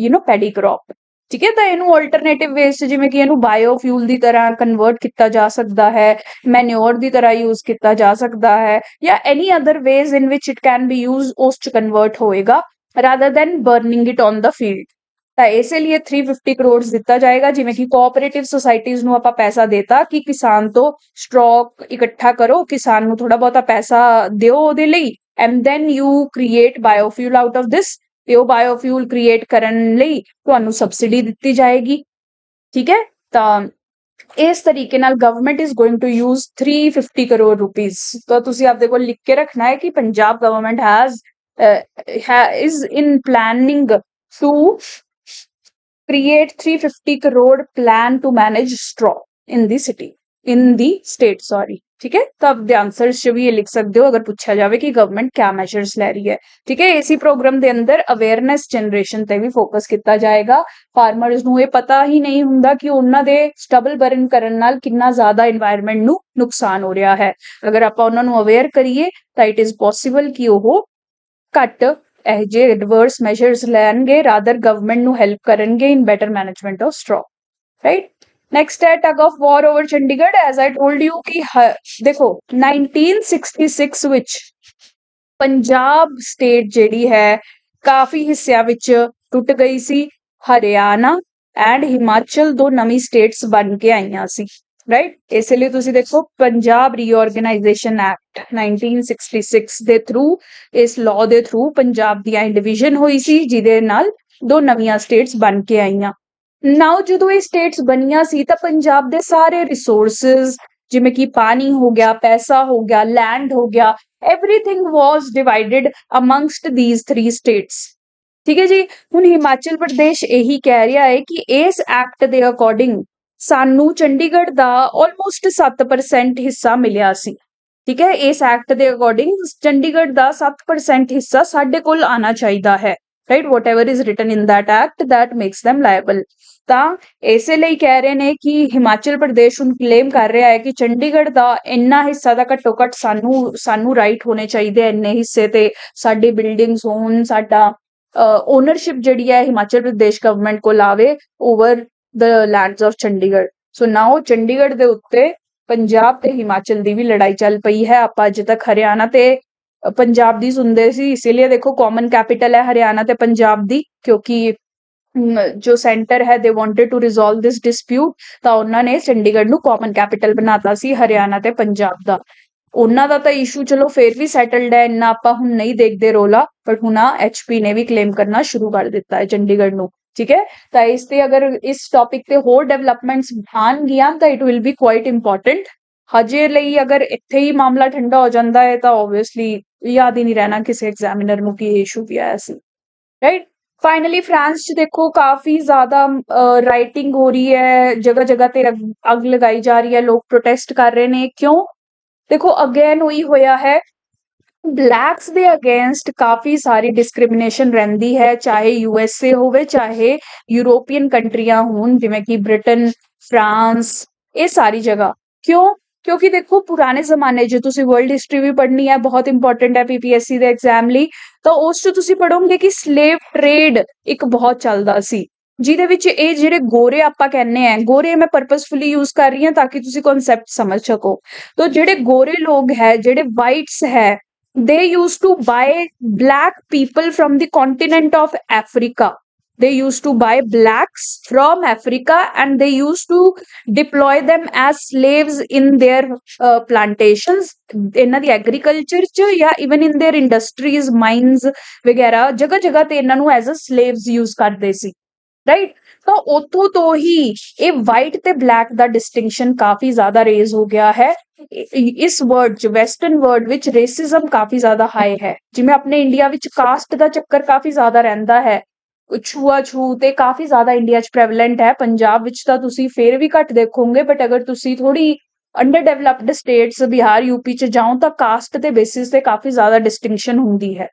paddy crop. ਠੀਕ ਹੈ, ਤਾਂ ਇਹਨੂੰ ਆਲਟਰਨੇਟਿਵ ਵੇਜ਼ 'ਚ ਜਿਵੇਂ ਕਿ ਇਹਨੂੰ ਬਾਇਓਫਿਊਲ ਦੀ ਤਰ੍ਹਾਂ ਕਨਵਰਟ ਕੀਤਾ ਜਾ ਸਕਦਾ ਹੈ, ਮੈਨਿਓਰ ਦੀ ਤਰ੍ਹਾਂ ਯੂਜ਼ ਕੀਤਾ ਜਾ ਸਕਦਾ ਹੈ, ਜਾਂ any other ways in which it can be use, ਉਸ 'ਚ ਕਨਵਰਟ ਹੋਏਗਾ rather then burning it on the field. ਤਾਂ ਇਸੇ ਲਈ 350 ਕਰੋੜ ਦਿੱਤਾ ਜਾਏਗਾ। ਜਿਵੇਂ ਕਿ ਕੋਆਪਰੇਟਿਵ ਸੁਸਾਇਟੀਜ਼ ਨੂੰ ਆਪਾਂ ਪੈਸਾ ਦੇਤਾ ਕਿ ਕਿਸਾਨ ਤੋਂ ਸਟ੍ਰॉ ਇਕੱਠਾ ਕਰੋ, ਕਿਸਾਨ ਨੂੰ ਥੋੜਾ ਬਹੁਤਾ ਪੈਸਾ ਦਿਓ ਉਹਦੇ ਲਈ, and then you create biofuel out of this, ਤੇ ਉਹ ਬਾਇਓਫਿਊਲ ਕ੍ਰੀਏਟ ਕਰਨ ਲਈ ਤੁਹਾਨੂੰ ਸਬਸਿਡੀ ਦਿੱਤੀ ਜਾਏਗੀ। ਠੀਕ ਹੈ, ਤਾਂ ਇਸ ਤਰੀਕੇ ਨਾਲ government is going to use 350 crore rupees. ਤਾਂ ਤੁਸੀਂ ਆਪਦੇ ਕੋਲ ਲਿਖ ਕੇ ਰੱਖਣਾ ਹੈ ਕਿ Punjab government is in planning to create 350 crore plan to manage straw in the state, sorry। ठीक है, तो आप आंसर च भी ये लिख सकते हो अगर पूछा जाए कि गवर्नमेंट क्या मेजर्स ले रही है। ठीक है, इसी प्रोग्राम के अंदर अवेयरनेस जनरेशन ते भी फोकस किया जाएगा। फार्मर्स ਨੂੰ ਇਹ ਪਤਾ ਹੀ ਨਹੀਂ ਹੁੰਦਾ ਕਿ ਉਹਨਾਂ ਦੇ ਸਟਬਲ ਬਰਨ ਕਰਨ ਨਾਲ ਕਿੰਨਾ ਜ਼ਿਆਦਾ এনवायरमेंट ਨੂੰ ਨੁਕਸਾਨ ਹੋ ਰਿਹਾ ਹੈ। ਅਗਰ ਆਪਾਂ ਉਹਨਾਂ ਨੂੰ ਅਵੇਅਰ ਕਰੀਏ ਤਾਂ ਇਟ ਇਜ਼ ਪੋਸੀਬਲ ਕਿ ਉਹ ਘੱਟ ਇਹ ਜਿਹੇ ਐਡਵਰਸ ਮੈਜਰਸ ਲੈਣਗੇ, ਰਾਦਰ ਗਵਰਨਮੈਂਟ ਨੂੰ ਹੈਲਪ ਕਰਨਗੇ in better management of straw, right. Next ਹੈ tug of war over Chandigarh. As I told you ਕਿ ਦੇਖੋ 1966 ਵਿੱਚ ਪੰਜਾਬ ਸਟੇਟ ਜਿਹੜੀ ਹੈ ਕਾਫੀ ਹਿੱਸਿਆਂ ਵਿੱਚ ਟੁੱਟ ਗਈ ਸੀ। ਹਰਿਆਣਾ ਐਂਡ ਹਿਮਾਚਲ ਦੋ ਨਵੀਂ ਸਟੇਟਸ ਬਣ ਕੇ ਆਈਆਂ ਸੀ, ਰਾਈਟ। ਇਸ ਲਈ ਤੁਸੀਂ ਦੇਖੋ ਪੰਜਾਬ ਰੀਆਰਗੇਨਾਈਜੇਸ਼ਨ ਐਕਟ 1966 ਦੇ ਥਰੂ, ਇਸ ਲਾਅ ਦੇ ਥਰੂ ਪੰਜਾਬ ਦੀ ਡਿਵੀਜ਼ਨ ਹੋਈ ਸੀ, ਜਿਹਦੇ ਨਾਲ ਦੋ ਨਵੀਆਂ ਸਟੇਟਸ ਬਣ ਕੇ ਆਈਆਂ। ਨਾਓ ਜਦੋਂ ਇਹ ਸਟੇਟਸ ਬਣੀਆਂ ਸੀ ਤਾਂ ਪੰਜਾਬ ਦੇ ਸਾਰੇ ਰਿਸੋਰਸਿਸ, ਜਿਵੇਂ ਕਿ ਪਾਣੀ ਹੋ ਗਿਆ, ਪੈਸਾ ਹੋ ਗਿਆ, ਲੈਂਡ ਹੋ ਗਿਆ, everything was divided amongst these three states। ਠੀਕ ਹੈ ਜੀ। ਹੁਣ ਹਿਮਾਚਲ ਪ੍ਰਦੇਸ਼ ਇਹੀ ਕਹਿ ਰਿਹਾ ਹੈ ਕਿ ਇਸ ਐਕਟ ਦੇ ਅਕੋਰਡਿੰਗ ਸਾਨੂੰ ਚੰਡੀਗੜ੍ਹ ਦਾ ਆਲਮੋਸਟ 7% ਹਿੱਸਾ ਮਿਲਿਆ ਸੀ। ਠੀਕ ਹੈ, ਇਸ ਐਕਟ ਦੇ ਅਕੋਰਡਿੰਗ ਚੰਡੀਗੜ੍ਹ ਦਾ 7% ਹਿੱਸਾ ਸਾਡੇ ਕੋਲ ਆਣਾ ਚਾਹੀਦਾ ਹੈ, right. Whatever is written in that act that makes them liable। ਤਾਂ ਇਸੇ ਲਈ ਕਹਿ ਰਹੇ ਨੇ ਕਿ ਹਿਮਾਚਲ ਪ੍ਰਦੇਸ਼ ਹੁਣ ਕਲੇਮ ਕਰ ਰਿਹਾ ਹੈ ਕਿ ਚੰਡੀਗੜ੍ਹ ਦਾ ਇੰਨਾ ਹਿੱਸਾ ਦਾ ਘੱਟੋ ਘੱਟ ਸਾਨੂੰ ਰਾਈਟ ਹੋਣੇ ਚਾਹੀਦੇ ਆ, ਇੰਨੇ ਹਿੱਸੇ ਤੇ ਸਾਡੀ ਬਿਲਡਿੰਗਸ ਹੋਣ, ਸਾਡਾ ਓਨਰਸ਼ਿਪ ਜਿਹੜੀ ਹੈ ਹਿਮਾਚਲ ਪ੍ਰਦੇਸ਼ ਗਵਰਨਮੈਂਟ ਕੋਲ ਆਵੇ over the lands of Chandigarh. So now Chandigarh ਦੇ ਉੱਤੇ ਪੰਜਾਬ ਤੇ ਹਿਮਾਚਲ ਦੀ ਵੀ ਲੜਾਈ ਚੱਲ ਪਈ ਹੈ। ਆਪਾਂ ਅਜੇ ਤੱਕ ਹਰਿਆਣਾ ਤੇ ਪੰਜਾਬ ਦੀ ਸੁਣਦੇ ਸੀ, ਇਸੀलिए ਦੇਖੋ ਕਾਮਨ ਕੈਪੀਟਲ ਹੈ ਹਰਿਆਣਾ ਤੇ ਪੰਜਾਬ ਦੀ, ਕਿਉਂਕਿ ਜੋ ਸੈਂਟਰ ਹੈ they wanted to resolve this dispute, ਤਾਂ ਉਹਨਾਂ ਨੇ ਚੰਡੀਗੜ੍ਹ ਨੂੰ ਕਾਮਨ ਕੈਪੀਟਲ ਬਣਾਤਾ ਸੀ ਹਰਿਆਣਾ ਤੇ ਪੰਜਾਬ ਦਾ। ਉਹਨਾਂ ਦਾ ਤਾਂ ਇਸ਼ੂ ਚਲੋ ਫੇਰ ਵੀ ਸੈਟਲਡ ਹੈ, ਇੰਨਾ ਆਪਾਂ ਹੁਣ ਨਹੀਂ ਦੇਖਦੇ ਰੋਲਾ, ਬਟ ਹੁਣ ਐਚਪੀ ਨੇ ਵੀ ਕਲੇਮ ਕਰਨਾ ਸ਼ੁਰੂ ਕਰ ਦਿੱਤਾ ਹੈ ਚੰਡੀਗੜ੍ਹ ਨੂੰ। ਠੀਕ ਹੈ, ਤਾਂ ਇਸ ਤੇ ਅਗਰ ਇਸ ਟੌਪਿਕ ਤੇ ਹੋਰ ਡਿਵੈਲਪਮੈਂਟਸ ਆਉਣਗੀਆਂ ਤਾਂ it will B quite important. ਹਜੇ ਲਈ ਅਗਰ ਇੱਥੇ ਹੀ ਮਾਮਲਾ ਠੰਡਾ ਹੋ ਜਾਂਦਾ ਹੈ ਤਾਂ ਓਬਵੀਅਸਲੀ ਯਾਦ ਹੀ ਨਹੀਂ ਰਹਿਣਾ ਕਿਸੇ ਐਗਜ਼ਾਮੀਨਰ ਨੂੰ ਕਿ ਇਹ ਇਸ਼ੂ ਵੀ ਆਇਆ ਸੀ, ਰਾਈਟ। ਫਾਈਨਲੀ ਫਰਾਂਸ ਚ ਦੇਖੋ ਕਾਫੀ ਜ਼ਿਆਦਾ ਰਾਈਟਿੰਗ ਹੋ ਰਹੀ ਹੈ, ਜਗ੍ਹਾ ਜਗ੍ਹਾ ਤੇ ਅੱਗ ਲਗਾਈ ਜਾ ਰਹੀ ਹੈ, ਲੋਕ ਪ੍ਰੋਟੈਸਟ ਕਰ ਰਹੇ ਨੇ। ਕਿਉਂ? ਦੇਖੋ ਅਗੇਨ ਉਹੀ ਹੋਇਆ ਹੈ, ਬਲੈਕਸ ਦੇ ਅਗੇਂਸਟ ਕਾਫੀ ਸਾਰੀ ਡਿਸਕ੍ਰਿਮੀਨੇਸ਼ਨ ਰਹਿੰਦੀ ਹੈ, ਚਾਹੇ ਯੂਐਸਏ ਹੋਵੇ, ਚਾਹੇ ਯੂਰੋਪੀਅਨ ਕੰਟਰੀਆਂ ਹੋਣ ਜਿਵੇਂ ਕਿ ਬ੍ਰਿਟਨ, ਫਰਾਂਸ, ਇਹ ਸਾਰੀ ਜਗ੍ਹਾ। ਕਿਉਂ? ਕਿਉਂਕਿ ਦੇਖੋ ਪੁਰਾਣੇ ਜ਼ਮਾਨੇ 'ਚ ਤੁਸੀਂ ਵਰਲਡ ਹਿਸਟਰੀ ਵੀ ਪੜ੍ਹਨੀ ਹੈ, ਬਹੁਤ ਇੰਪੋਰਟੈਂਟ ਹੈ ਪੀਪੀਐਸਸੀ ਦੇ ਐਗਜ਼ਾਮ ਲਈ, ਤਾਂ ਉਸ 'ਚ ਤੁਸੀਂ ਪੜ੍ਹੋਗੇ ਕਿ ਸਲੇਵ ਟ੍ਰੇਡ ਇੱਕ ਬਹੁਤ ਚੱਲਦਾ ਸੀ, ਜਿਹਦੇ ਵਿੱਚ ਇਹ ਜਿਹੜੇ ਗੋਰੇ ਆਪਾਂ ਕਹਿੰਦੇ ਆ, ਗੋਰੇ ਮੈਂ ਪਰਪਸਫੁਲੀ ਯੂਜ਼ ਕਰ ਰਹੀ ਹਾਂ ਤਾਂ ਕਿ ਤੁਸੀਂ ਕਨਸੈਪਟ ਸਮਝ ਸਕੋ। ਤਾਂ ਜਿਹੜੇ ਗੋਰੇ ਲੋਕ ਹੈ, ਜਿਹੜੇ ਵਾਈਟਸ ਹੈ, they used to buy black people from the continent of Africa। They used to buy blacks from Africa and they used to deploy them as slaves in their plantations, ਇਹਨਾਂ ਦੀ ਐਗਰੀਕਲਚਰ ਚ ਜਾਂ even in their industries, mines ਵਗੈਰਾ ਜਗ੍ਹਾ ਜਗ੍ਹਾ ਤੇ ਇਹਨਾਂ ਨੂੰ as a slaves use ਕਰਦੇ ਸੀ, ਰਾਈਟ। ਤਾਂ ਉੱਥੋਂ ਤੋਂ ਹੀ ਇਹ ਵਾਈਟ ਤੇ ਬਲੈਕ ਦਾ ਡਿਸਟਿੰਕਸ਼ਨ ਕਾਫੀ ਜ਼ਿਆਦਾ ਰੇਜ਼ ਹੋ ਗਿਆ ਹੈ। ਇਸ ਵਰਡ ਚ ਵੈਸਟਰਨ ਵਰਡ ਵਿੱਚ ਰੇਸਿਜ਼ਮ ਕਾਫੀ ਜ਼ਿਆਦਾ ਹਾਈ ਹੈ, ਜਿਵੇਂ ਆਪਣੇ ਇੰਡੀਆ ਵਿੱਚ ਕਾਸਟ ਦਾ ਚੱਕਰ ਕਾਫੀ ਜ਼ਿਆਦਾ ਰਹਿੰਦਾ ਹੈ, ਛੂਆ-ਛੂ ਤੇ ਕਾਫੀ ਜ਼ਿਆਦਾ ਇੰਡੀਆ 'ਚ ਪ੍ਰੈਵਲੈਂਟ ਹੈ। ਪੰਜਾਬ ਵਿੱਚ ਤਾਂ ਤੁਸੀਂ ਫੇਰ ਵੀ ਘੱਟ ਦੇਖੋਗੇ, ਬਟ ਅਗਰ ਤੁਸੀਂ ਥੋੜੀ under developed states Bihar UP 'ਚ ਜਾਓ ਤਾਂ ਕਾਸਟ ਦੇ ਬੇਸਿਸ ਤੇ ਕਾਫੀ ਜ਼ਿਆਦਾ ਡਿਸਟਿੰਕਸ਼ਨ ਹੁੰਦੀ ਹੈ।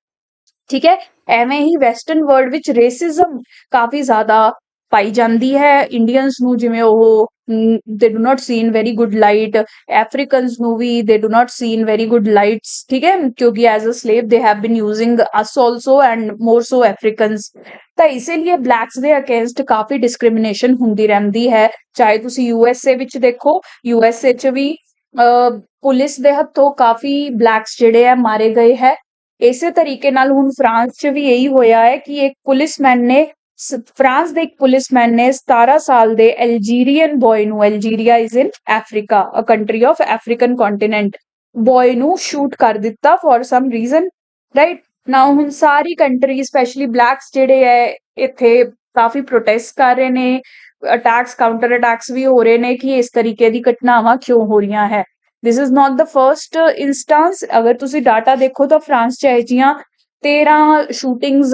ਠੀਕ ਹੈ, ਐਵੇਂ ਹੀ ਵੈਸਟਰਨ ਵਰਲਡ ਵਿੱਚ ਰੇਸਿਜ਼ਮ ਕਾਫੀ ਜ਼ਿਆਦਾ ਪਾਈ ਜਾਂਦੀ ਹੈ। ਇੰਡੀਅਨਸ ਨੂੰ ਜਿਵੇਂ ਉਹ they do not see in very good light, Africans ਨੂੰ ਵੀ they do not see in very good lights. ਠੀਕ ਹੈ, ਕਿਉਂਕਿ as a slave they have been using us also and more so Africans. ਤਾਂ ਇਸੇ ਲਈ ਬਲੈਕਸ ਦੇ against ਕਾਫੀ discrimination ਹੁੰਦੀ ਰਹਿੰਦੀ ਹੈ, ਚਾਹੇ ਤੁਸੀਂ ਯੂਐਸਏ ਵਿੱਚ ਦੇਖੋ, ਯੂਐਸਏ 'ਚ ਵੀ ਪੁਲਿਸ ਦੇ ਹੱਥੋਂ ਕਾਫੀ ਬਲੈਕਸ ਜਿਹੜੇ ਆ ਮਾਰੇ ਗਏ ਹੈ। ਇਸੇ ਤਰੀਕੇ ਨਾਲ ਹੁਣ ਫਰਾਂਸ 'ਚ ਵੀ ਇਹੀ ਹੋਇਆ ਹੈ ਕਿ ਇੱਕ ਪੁਲਿਸਮੈਨ ਨੇ ਫਰਾਂਸ ਦੇ ਇੱਕ ਪੁਲਿਸਮੈਨ ਨੇ 17 ਸਾਲ ਦੇ ਅਲਜੀਰੀਅਨ ਬॉय ਨੂੰ, Algeria is in Africa, a country of African continent, boy ਨੂੰ ਸ਼ੂਟ ਕਰ ਦਿੱਤਾ for some reason, right. Now ਹੁਣ ਸਾਰੀ ਕੰਟਰੀ ਸਪੈਸ਼ਲੀ ਬਲੈਕਸ ਜਿਹੜੇ ਹੈ ਇੱਥੇ ਕਾਫੀ ਪ੍ਰੋਟੈਸਟ ਕਰ ਰਹੇ ਨੇ, ਅਟੈਕਸ ਕਾਊਂਟਰ ਅਟੈਕਸ ਵੀ ਹੋ ਰਹੇ ਨੇ ਕਿ ਇਸ ਤਰੀਕੇ ਦੀ ਘਟਨਾਵਾਂ ਕਿਉਂ ਹੋ ਰਹੀਆਂ ਹੈ। This is not the first instance. ਅਗਰ ਤੁਸੀਂ ਡਾਟਾ ਦੇਖੋ ਤਾਂ ਫਰਾਂਸ 'ਚ ਇਹ ਜਿਹੀਆਂ 13 ਸ਼ੂਟਿੰਗਸ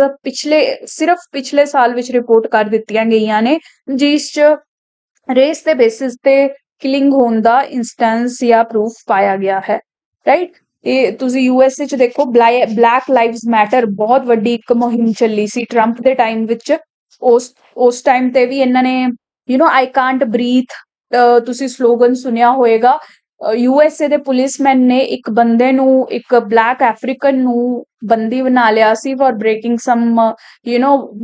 ਸਿਰਫ ਪਿਛਲੇ ਸਾਲ ਵਿੱਚ ਰਿਪੋਰਟ ਕਰ ਦਿੱਤੀਆਂ ਗਈਆਂ ਨੇ, ਜਿਸ 'ਚ ਰੇਸ ਦੇ ਬੇਸਿਸ ਤੇ ਕਿਲਿੰਗ ਹੋਣ ਦਾ ਇੰਸਟੈਂਸ ਜਾਂ ਪ੍ਰੂਫ ਪਾਇਆ ਗਿਆ ਹੈ, ਰਾਈਟ। ਇਹ ਤੁਸੀਂ ਯੂਐਸਏ 'ਚ ਦੇਖੋ, ਬਲੈਕ ਲਾਈਵਸ ਮੈਟਰ ਬਹੁਤ ਵੱਡੀ ਇੱਕ ਮੁਹਿੰਮ ਚੱਲੀ ਸੀ ਟਰੰਪ ਦੇ ਟਾਈਮ ਵਿੱਚ। ਉਸ ਟਾਈਮ ਤੇ ਵੀ ਇਹਨਾਂ ਨੇ ਆਈ ਕਾਂਟ ਬਰੀਥ ਤੁਸੀਂ ਸਲੋਗਨ ਸੁਣਿਆ ਹੋਏਗਾ। ਯੂਐਸਏ ਦੇ ਪੁਲਿਸਮੈਨ ਨੇ ਇੱਕ ਬੰਦੇ ਨੂੰ, ਇੱਕ ਬਲੈਕ ਅਫਰੀਕਨ ਨੂੰ ਬੰਦੀ ਬਣਾ ਲਿਆ ਸੀ for breaking some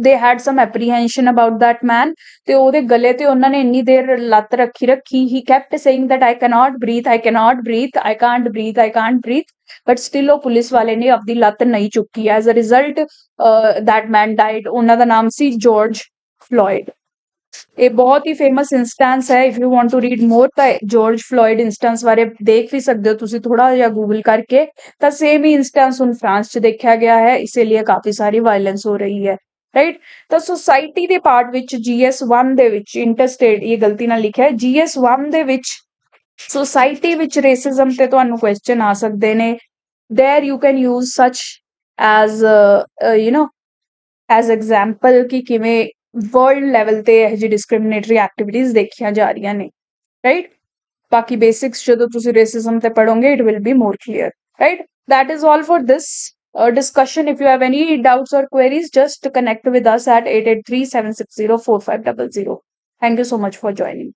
they had some apprehension about that man, ਤੇ ਉਹਦੇ ਗਲੇ ਤੇ ਉਹਨਾਂ ਨੇ ਇੰਨੀ ਦੇਰ ਲੱਤ ਰੱਖੀ ਹੀ kept saying that I cannot breathe, I cannot breathe, I can't breathe, I can't breathe, but still ਉਹ ਪੁਲਿਸ ਵਾਲੇ ਨੇ ਆਪਦੀ ਲੱਤ ਨਹੀਂ ਚੁੱਕੀ। As a result that man died. ਉਹਨਾਂ ਦਾ ਨਾਮ ਸੀ ਜਾਰਜ ਫਲੋਇਡ। ਇਹ ਬਹੁਤ ਹੀ ਫੇਮਸ ਇੰਸਟੈਂਸ ਹੈ। If you want to read more ਤਾਂ ਜਾਰਜ ਫਲੋਇਡ ਇੰਸਟੈਂਸ ਬਾਰੇ ਦੇਖ ਵੀ ਸਕਦੇ ਹੋ ਤੁਸੀਂ ਥੋੜਾ ਜਿਹਾ ਗੂਗਲ ਕਰਕੇ। ਤਾਂ ਸੇਮ ਹੀ ਇੰਸਟੈਂਸ ਹੁਣ ਫਰਾਂਸ 'ਚ ਦੇਖਿਆ ਗਿਆ ਹੈ, ਇਸੇ ਲਈ ਕਾਫੀ ਸਾਰੀ ਵਾਇਲੈਂਸ ਹੋ ਰਹੀ ਹੈ, ਰਾਈਟ। ਤਾਂ ਸੋਸਾਇਟੀ ਦੇ ਪਾਰਟ ਵਿੱਚ GS1 ਦੇ ਵਿੱਚ ਇੰਟਰਸਟੇਟ, ਇਹ ਗਲਤੀ ਨਾਲ ਲਿਖਿਆ ਹੈ, GS1 ਦੇ ਵਿੱਚ ਸੋਸਾਇਟੀ ਵਿੱਚ ਰੇਸਿਜ਼ਮ ਤੇ ਤੁਹਾਨੂੰ ਕੁਐਸਚਨ ਆ ਸਕਦੇ ਨੇ। there you can use such as you know as example ਕਿ ਕਿਵੇਂ ਵਰਲਡ ਲੈਵਲ ਤੇ ਇਹ ਜਿਹੀ ਡਿਸਕ੍ਰਿਮੀਨੇਟਰੀ ਐਕਟੀਵਿਟੀਜ਼ ਦੇਖੀਆਂ ਜਾ ਰਹੀਆਂ ਨੇ, ਰਾਈਟ। ਬਾਕੀ ਬੇਸਿਕਸ ਜਦੋਂ ਤੁਸੀਂ ਰੇਸਿਜ਼ਮ ਤੇ ਪੜੋਗੇ it will be more clear, right? That is all for this discussion. If you have any doubts or queries, just connect with us at 883-760-4500. Thank you so much for joining.